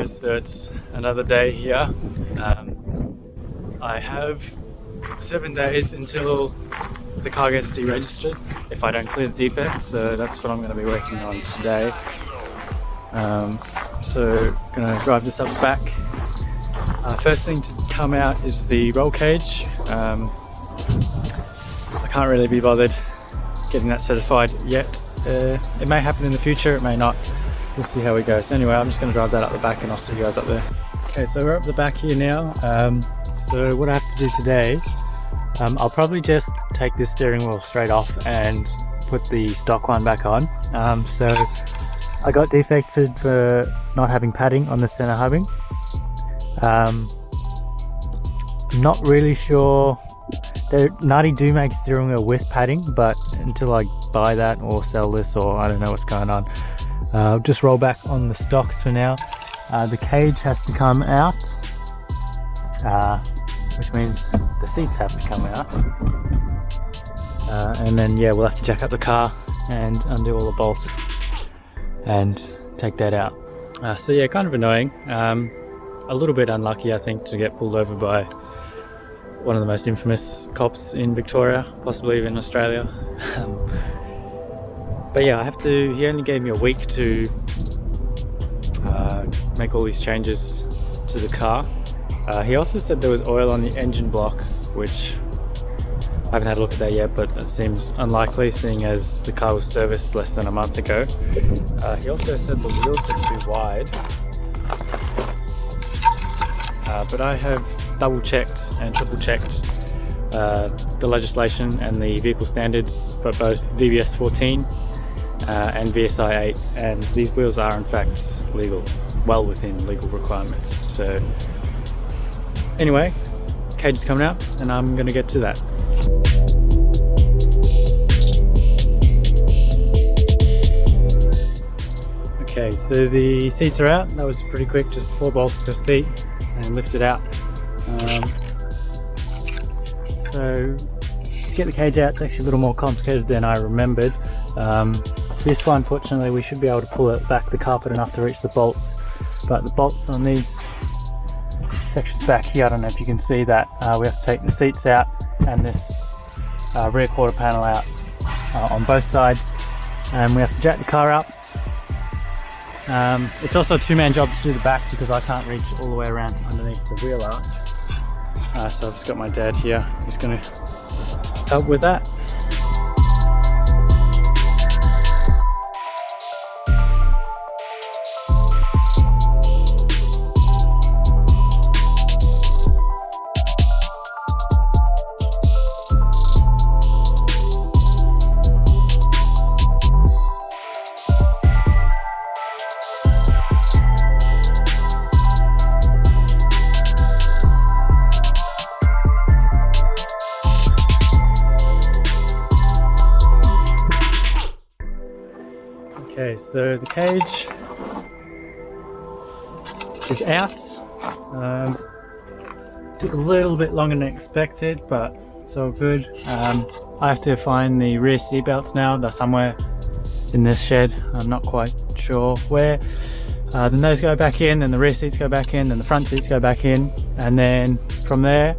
guys, so it's another day here. I have 7 days until the car gets deregistered if I don't clear the defect, so that's what I'm going to be working on today. So going to drive this up the back. First thing to come out is the roll cage. I can't really be bothered getting that certified yet. It may happen in the future, it may not. We'll see how it goes. Anyway, I'm just going to drive that up the back and I'll see you guys up there. Okay, so we're up the back here now. So what I have to do today, I'll probably just take this steering wheel straight off and put the stock one back on. So I got defected for not having padding on the center hubbing. I'm not really sure. Nutty do make steering wheel with padding, but until I buy that or sell this, or I don't know what's going on, I'll just roll back on the stocks for now. The cage has to come out, which means the seats have to come out, and then yeah, we'll have to jack up the car and undo all the bolts and take that out. So yeah, kind of annoying. A little bit unlucky, I think, to get pulled over by one of the most infamous cops in Victoria, possibly even Australia. But yeah, he only gave me a week to make all these changes to the car. He also said there was oil on the engine block, which I haven't had a look at that yet, but it seems unlikely seeing as the car was serviced less than a month ago. He also said the wheels were too wide, but I have double checked and triple checked the legislation and the vehicle standards for both VBS 14 and VSI 8, and these wheels are in fact legal, well within legal requirements. So anyway, cage is coming out and I'm going to get to that. Okay, so the seats are out. That was pretty quick, just 4 bolts per seat and lifted out. So to get the cage out, it's actually a little more complicated than I remembered. This one, fortunately, we should be able to pull it back the carpet enough to reach the bolts, but the bolts on these sections back here, I don't know if you can see that, we have to take the seats out and this rear quarter panel out on both sides, and we have to jack the car up. It's also a 2-man job to do the back because I can't reach all the way around underneath the wheel arch. So I've just got my dad here who's going to help with that. Okay, so the cage is out. Took a little bit longer than expected, but it's all good. I have to find the rear seat belts now. They're somewhere in this shed. I'm not quite sure where. Then those go back in, and the rear seats go back in, and the front seats go back in, and then from there,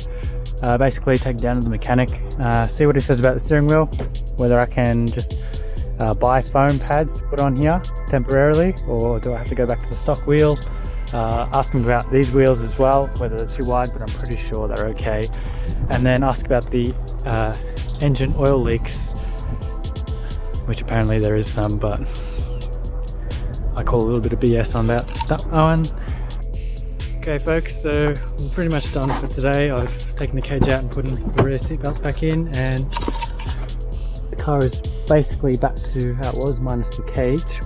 basically take it down to the mechanic. See what he says about the steering wheel, whether I can just buy foam pads to put on here temporarily, or do I have to go back to the stock wheel. Ask him about these wheels as well, whether they're too wide, but I'm pretty sure they're okay. And then ask about the engine oil leaks, which apparently there is some, but I call a little bit of BS on that one. Okay folks, so we're pretty much done for today. I've taken the cage out and put the rear seat belts back in, and the car is basically back to how it was minus the cage.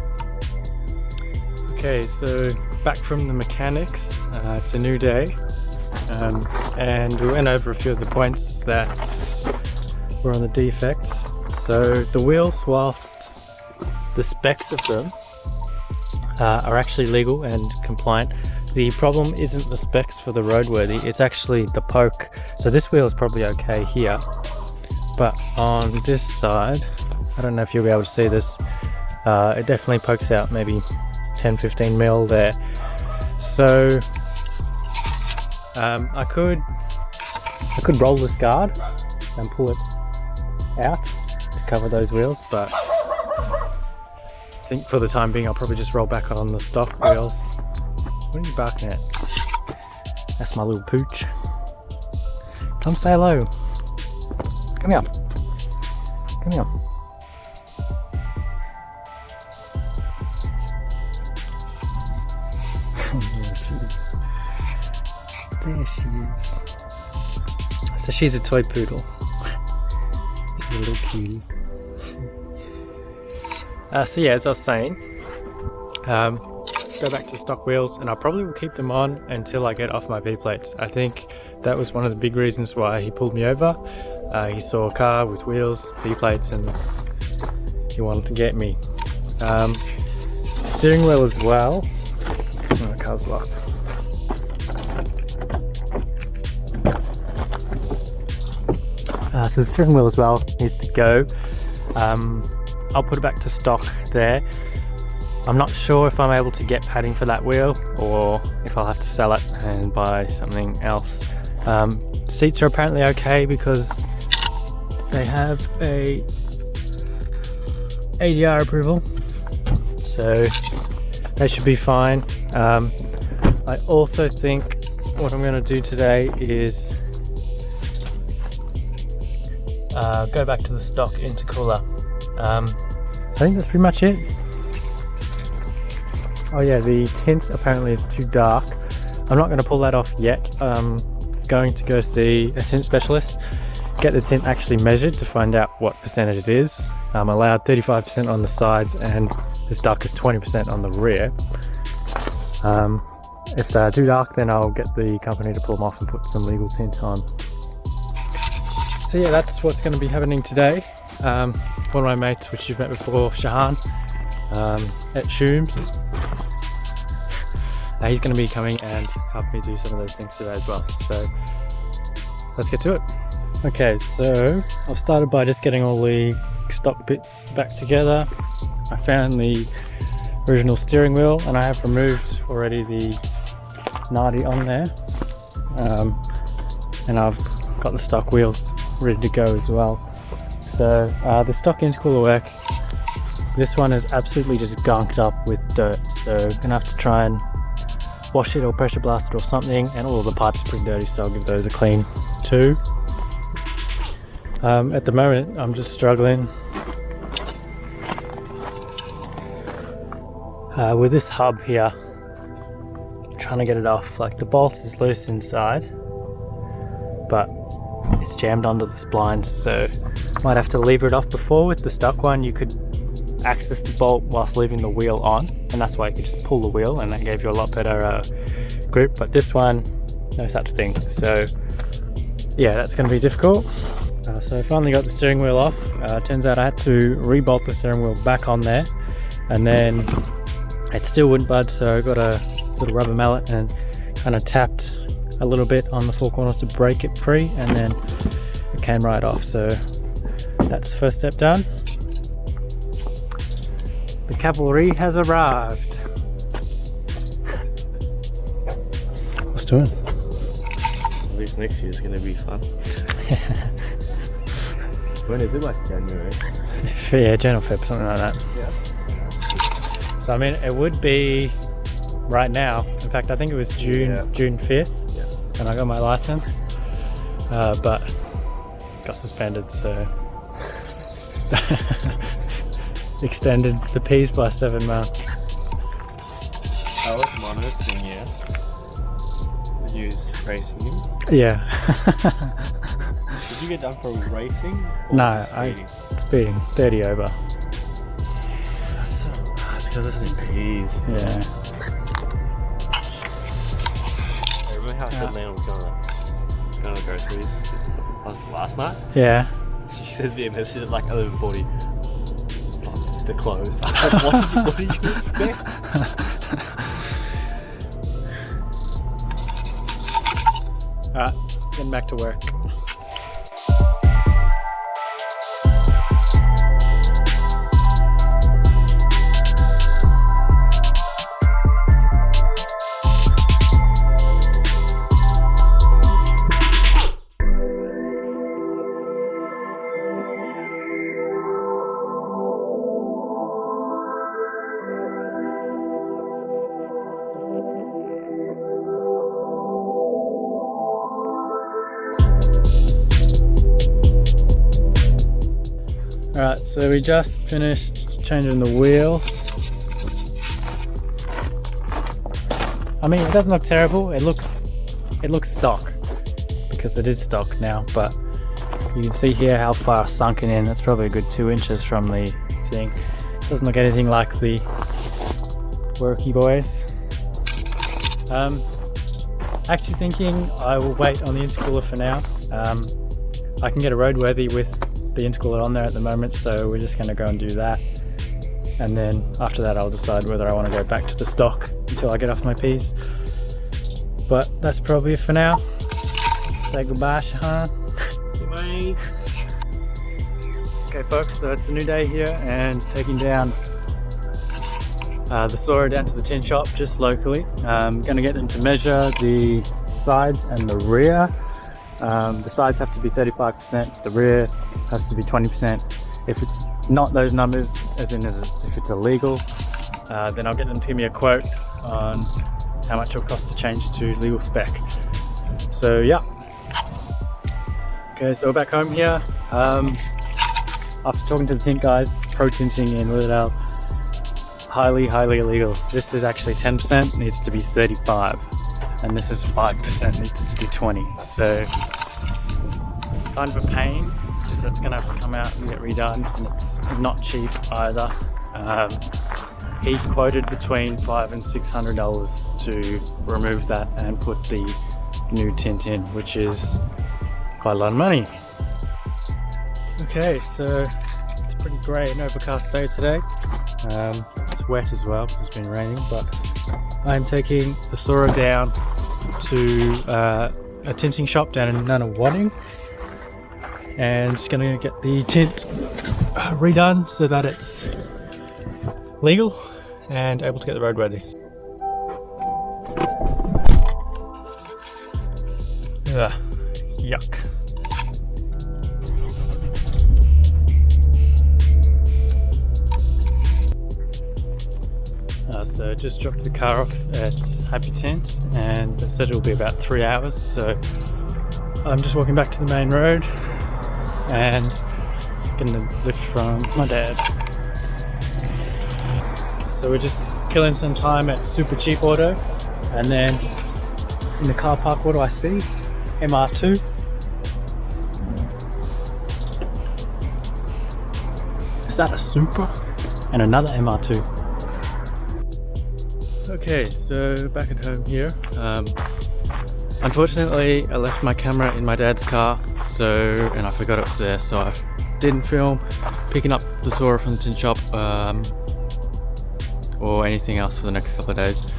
Okay, so back from the mechanics, it's a new day, and we went over a few of the points that were on the defect. So the wheels, whilst the specs of them are actually legal and compliant, the problem isn't the specs for the roadworthy, it's actually the poke. So this wheel is probably okay here, but on this side, I don't know if you'll be able to see this, it definitely pokes out maybe 10-15 mil there. so I could roll this guard and pull it out to cover those wheels, but I think for the time being I'll probably just roll back on the stock wheels. What are you barking at? That's my little pooch. Come say hello. Come here. Come here. There she is. So she's a toy poodle. She's a little cutie. So yeah, as I was saying, go back to stock wheels, and I probably will keep them on until I get off my V-plates. I think that was one of the big reasons why he pulled me over. He saw a car with wheels, V-plates, and he wanted to get me. Steering wheel as well. Oh, the car's locked. So the steering wheel as well needs to go. I'll put it back to stock there. I'm not sure if I'm able to get padding for that wheel or if I'll have to sell it and buy something else. Seats are apparently okay because they have a ADR approval, so they should be fine. I also think what I'm going to do today is go back to the stock intercooler. I think that's pretty much it. Oh yeah, the tint apparently is too dark. I'm not going to pull that off yet. I'm going to go see a tint specialist, get the tint actually measured to find out what percentage it is. I'm allowed 35% on the sides and as dark as 20% on the rear. If they're too dark, then I'll get the company to pull them off and put some legal tint on. So yeah, that's what's going to be happening today. One of my mates, which you've met before, Shahan, at Shooms, he's going to be coming and help me do some of those things today as well. So let's get to it. Okay, so I've started by just getting all the stock bits back together. I found the original steering wheel and I have removed already the Nardi on there, and I've got the stock wheels ready to go as well. So the stock intercooler work, this one is absolutely just gunked up with dirt, so I'm gonna have to try and wash it or pressure blast it or something, and all of the pipes are pretty dirty, so I'll give those a clean too. At the moment I'm just struggling with this hub here, trying to get it off. Like, the bolt is loose inside but it's jammed onto the splines, so might have to lever it off. Before, with the stock one, you could access the bolt whilst leaving the wheel on, and that's why you could just pull the wheel and that gave you a lot better grip, but this one, no such thing. So yeah, that's going to be difficult. So I finally got the steering wheel off. Turns out I had to rebolt the steering wheel back on there, and then it still wouldn't budge, so I got a little rubber mallet and kind of tapped a little bit on the four corners to break it free, and then it came right off. So that's the first step done. The cavalry has arrived. What's doing? At least next year is going to be fun. When is it, like January? Yeah, January, Feb, something like that. Yeah. So I mean, it would be right now. In fact, I think it was June 5th when I got my license, but got suspended, so extended the P's by 7 months. I was monitoring you. You was racing him? Yeah. Did you get done for racing? Or No, speeding? Speeding, 30 over. That's because it's in P's. Yeah. I remember how I said Lana was gonna go through this last night? Yeah. She said the message at like 11:40. The close. I was like, what do you expect? Alright, getting back to work. Right, so we just finished changing the wheels. I mean, it doesn't look terrible. It looks stock because it is stock now, but you can see here how far sunken in. That's probably a good 2 inches from the thing. Doesn't look anything like the Worky boys. Actually thinking I will wait on the intercooler for now. I can get a roadworthy with the intercooler on there at the moment, so we're just going to go and do that, and then after that I'll decide whether I want to go back to the stock until I get off my piece. But that's probably it for now. Say goodbye, Shahan. Mate. Okay folks, so it's a new day here and taking down the Soarer down to the tin shop just locally. Going to get them to measure the sides and the rear. The sides have to be 35%, the rear has to be 20%. If it's not those numbers, as in if it's illegal, then I'll get them to give me a quote on how much it'll cost to change to legal spec. So yeah. Okay, so we're back home here. After talking to the tint guys, pro tinting in Liddell, highly illegal. This is actually 10%, needs to be 35, and this is 5%, needs to be 20. So kind of a pain because that's going to have to come out and get redone, and it's not cheap either. He quoted between $500 and $600 to remove that and put the new tint in, which is quite a lot of money. Okay, so it's a pretty grey and overcast day today. It's wet as well because it's been raining, but I'm taking the Soarer down to a tinting shop down in Nunawading, and just going to get the tint redone so that it's legal and able to get the roadworthy. Yuck. So just dropped the car off at Happy Tent, and they said it'll be about 3 hours, so I'm just walking back to the main road and getting a lift from my dad. So we're just killing some time at Super Cheap Auto, and then in the car park, what do I see? MR2. Is that a Supra? And another MR2. Okay, so back at home here. Unfortunately, I left my camera in my dad's car, and I forgot it was there, so I didn't film picking up the Soarer from the tin shop or anything else for the next couple of days.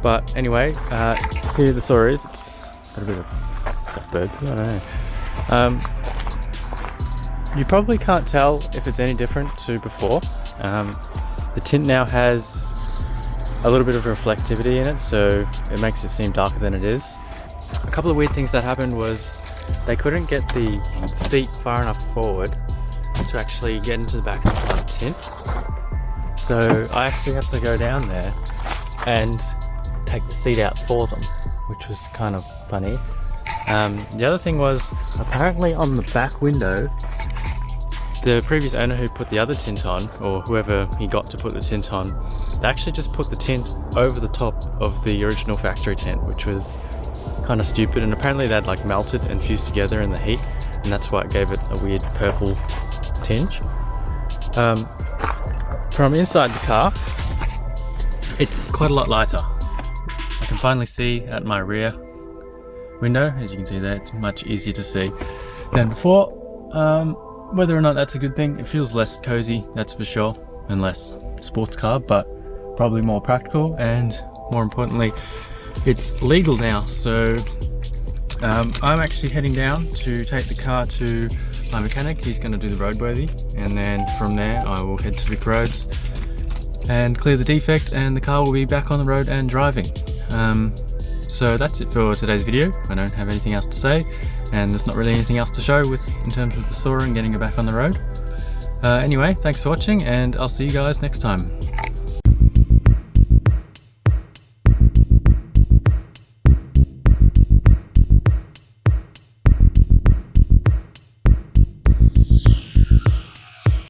But anyway, here the Soarer is. It's got a bit of bird, I don't know. You probably can't tell if it's any different to before. The tint now has a little bit of reflectivity in it, so it makes it seem darker than it is. A couple of weird things that happened was they couldn't get the seat far enough forward to actually get into the back and apply the tint. So I actually had to go down there and take the seat out for them, which was kind of funny. The other thing was, apparently on the back window, the previous owner who put the other tint on, or whoever he got to put the tint on, they actually just put the tint over the top of the original factory tint, which was kind of stupid, and apparently they'd like melted and fused together in the heat, and that's why it gave it a weird purple tinge. From inside the car, it's quite a lot lighter. I can finally see at my rear window, as you can see there, it's much easier to see than before. Whether or not that's a good thing, it feels less cozy, that's for sure, and less sports car, but probably more practical, and more importantly, it's legal now. So I'm actually heading down to take the car to my mechanic. He's going to do the roadworthy, and then from there I will head to Vic Roads and clear the defect, and the car will be back on the road and driving. So that's it for today's video. I don't have anything else to say, and there's not really anything else to show in terms of the Soarer and getting it back on the road. Anyway, thanks for watching, and I'll see you guys next time.